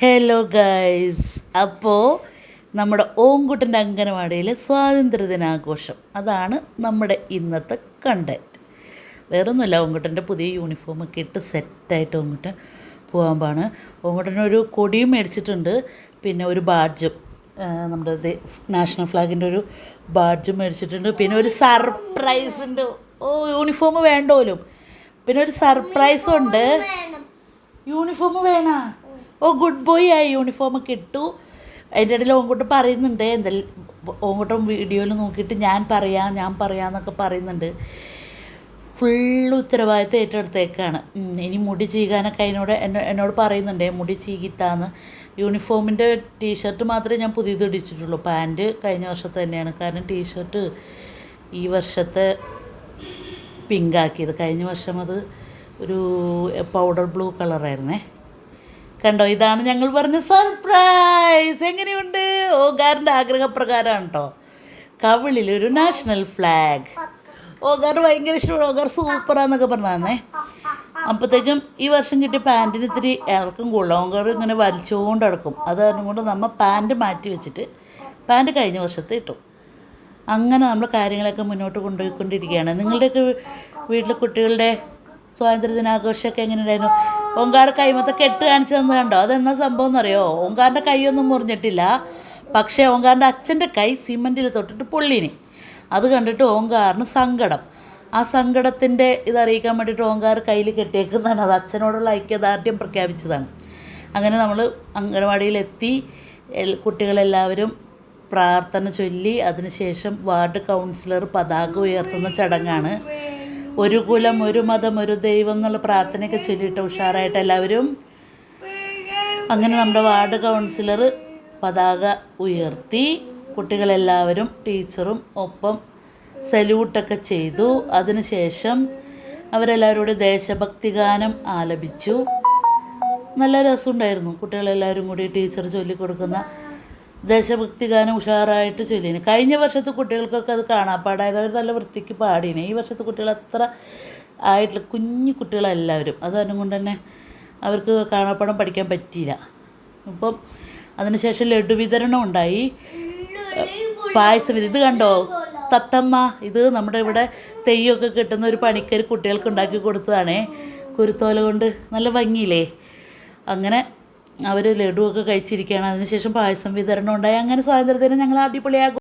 Hello guys, അപ്പോൾ നമ്മുടെ ഓങ്കുട്ടൻ്റെ അംഗനവാടിയിലെ സ്വാതന്ത്ര്യദിനാഘോഷം അതാണ് നമ്മുടെ ഇന്നത്തെ കണ്ടൻറ്റ്. വേറൊന്നുമില്ല, ഓങ്കുട്ടൻ്റെ പുതിയ യൂണിഫോമൊക്കെ ഇട്ട് സെറ്റായിട്ട് ഓങ്കുട്ടൻ പോകാൻ പാണ്. ഓങ്കുട്ടനൊരു കൊടിയും മേടിച്ചിട്ടുണ്ട്, പിന്നെ ഒരു ബാഡ്ജും, നമ്മുടെ നാഷണൽ ഫ്ലാഗിൻ്റെ ഒരു ബാഡ്ജും മേടിച്ചിട്ടുണ്ട്. പിന്നെ ഒരു സർപ്രൈസുണ്ട്. യൂണിഫോം വേണ്ടോലും, പിന്നെ ഒരു സർപ്രൈസുണ്ട്. യൂണിഫോം വേണ? ഗുഡ് ബോയ് ആയി, യൂണിഫോമൊക്കെ ഇട്ടു. അതിൻ്റെ ഇടയിൽ ഓങ്കുട്ടൻ പറയുന്നുണ്ട്, ഓങ്കുട്ടൻ വീഡിയോയിൽ നോക്കിയിട്ട് ഞാൻ പറയാമെന്നൊക്കെ പറയുന്നുണ്ട്. ഫുള്ള് ഉത്തരവാദിത്തം ഏറ്റെടുത്തേക്കാണ്. ഇനി മുടി ചീകാനൊക്കെ എന്നോട് പറയുന്നുണ്ട്, മുടി ചീകിത്താന്ന്. യൂണിഫോമിൻ്റെ ടീഷർട്ട് മാത്രമേ ഞാൻ പുതിയത് ഇടിച്ചിട്ടുള്ളൂ. പാൻറ്റ് കഴിഞ്ഞ വർഷത്തെ തന്നെയാണ്. കാരണം ടീഷർട്ട് ഈ വർഷത്തെ പിങ്കാക്കിയത്, കഴിഞ്ഞ വർഷം അത് ഒരു പൗഡർ ബ്ലൂ കളറായിരുന്നേ. കണ്ടോ, ഇതാണ് ഞങ്ങൾ പറഞ്ഞ സർപ്രൈസ്. എങ്ങനെയുണ്ട്? ഓങ്കാറിൻ്റെ ആഗ്രഹപ്രകാരമാണ് കേട്ടോ. കവിളിലൊരു നാഷണൽ ഫ്ലാഗ്. ഓങ്കാറിന് ഭയങ്കര ഇഷ്ടമാണ്. ഓങ്കാർ സൂപ്പറാന്നൊക്കെ പറഞ്ഞാന്നേ. അപ്പോഴത്തേക്കും ഈ വർഷം കിട്ടിയ പാൻറ്റിന് ഇത്തിരി ഇറക്കം കൂടുതൽ. ഓങ്കാർ ഇങ്ങനെ വലിച്ചുകൊണ്ട് കിടക്കും. അത് കൊണ്ട് നമ്മൾ പാൻറ്റ് മാറ്റി വെച്ചിട്ട് പാൻറ്റ് കഴിഞ്ഞ വർഷത്തെ ഇട്ടു. അങ്ങനെ നമ്മൾ കാര്യങ്ങളൊക്കെ മുന്നോട്ട് കൊണ്ടുപോയിക്കൊണ്ടിരിക്കുകയാണ്. നിങ്ങളുടെയൊക്കെ വീട്ടിലെ കുട്ടികളുടെ സ്വാതന്ത്ര്യദിനാഘോഷമൊക്കെ എങ്ങനെ ഉണ്ടായിരുന്നു? ഓങ്കാർ കൈമത്തെ കെട്ട് കാണിച്ചു തന്നു കണ്ടോ? അതെന്നാ സംഭവം എന്നറിയോ? ഓങ്കാറിൻ്റെ കൈയൊന്നും മുറിഞ്ഞിട്ടില്ല, പക്ഷേ ഓങ്കാറിൻ്റെ അച്ഛൻ്റെ കൈ സിമൻറ്റിൽ തൊട്ടിട്ട് പൊള്ളീന്. അത് കണ്ടിട്ട് ഓങ്കാറിന് സങ്കടം. ആ സങ്കടത്തിൻ്റെ ഇതറിയിക്കാൻ വേണ്ടിയിട്ട് ഓങ്കാർ കയ്യിൽ കെട്ടിയേക്കുന്നതാണ്. അത് അച്ഛനോടുള്ള ഐക്യദാർഢ്യം പ്രഖ്യാപിച്ചതാണ്. അങ്ങനെ നമ്മൾ അംഗനവാടിയിലെത്തി. കുട്ടികളെല്ലാവരും പ്രാർത്ഥന ചൊല്ലി, അതിനുശേഷം വാർഡ് കൗൺസിലർ പതാക ഉയർത്തുന്ന ചടങ്ങാണ്. ഒരു കുലം, ഒരു മതം, ഒരു ദൈവം എന്നുള്ള പ്രാർത്ഥനയൊക്കെ ചൊല്ലിയിട്ട് ഉഷാറായിട്ട് എല്ലാവരും. അങ്ങനെ നമ്മുടെ വാർഡ് കൗൺസിലർ പതാക ഉയർത്തി. കുട്ടികളെല്ലാവരും ടീച്ചറും ഒപ്പം സല്യൂട്ടൊക്കെ ചെയ്തു. അതിനുശേഷം അവരെല്ലാവരും കൂടി ദേശഭക്തി ഗാനം ആലപിച്ചു. നല്ല രസമുണ്ടായിരുന്നു. കുട്ടികളെല്ലാവരും കൂടി ടീച്ചർ ചൊല്ലിക്കൊടുക്കുന്ന ദേശഭക്തി ഗാനം ഉഷാറായിട്ട് ചൊല്ലിന്. കഴിഞ്ഞ വർഷത്തെ കുട്ടികൾക്കൊക്കെ അത് കാണാപ്പാടായത്. അവർ നല്ല വൃത്തിക്ക് പാടിനെ. ഈ വർഷത്തെ കുട്ടികൾ അത്ര ആയിട്ടുള്ള കുഞ്ഞു കുട്ടികളെല്ലാവരും. അതുകൊണ്ട് തന്നെ അവർക്ക് കാണാപ്പാടം പഠിക്കാൻ പറ്റിയില്ല. ഇപ്പം അതിനുശേഷം ലഡു വിതരണം ഉണ്ടായി, പായസം. ഇത് കണ്ടോ തത്തമ്മ? ഇത് നമ്മുടെ ഇവിടെ തെയ്യമൊക്കെ കിട്ടുന്ന ഒരു പണിക്കർ കുട്ടികൾക്ക് ഉണ്ടാക്കി കൊടുത്തതാണേ, കുരുത്തോല കൊണ്ട്. നല്ല ഭംഗിയില്ലേ? അങ്ങനെ അവർ ലഡുവൊക്കെ കഴിച്ചിരിക്കുകയാണ്. അതിനുശേഷം പായസം വിതരണം ഉണ്ടായി. അങ്ങനെ സ്വാതന്ത്ര്യദിനം ഞങ്ങൾ അടിപൊളിയാകും.